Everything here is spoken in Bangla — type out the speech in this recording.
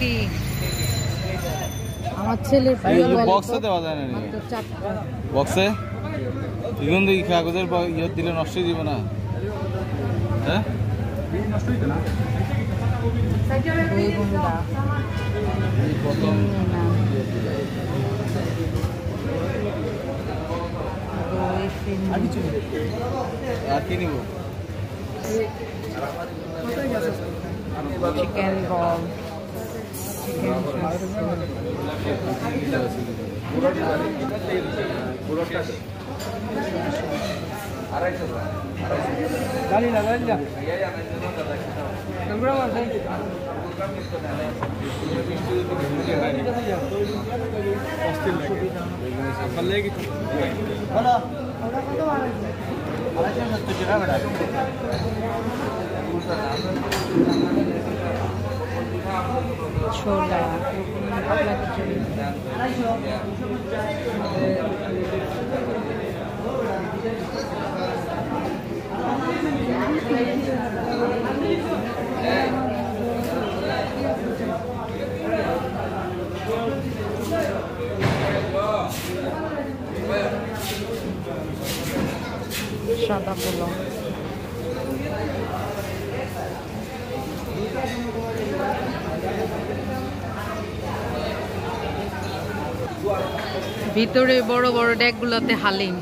কি আমার ছেলে বক্সে দেওয়া যায় না বক্সে এখন দেখি কাগজের ইয়ে দিলে নষ্ট দিব না হ্যাঁ প্রথম আর কি নিব চিকেন বল छोला अपना खिचड़ी सादा पोलाव ভিতরে বড় বড় ডেকগুলোতে হালিম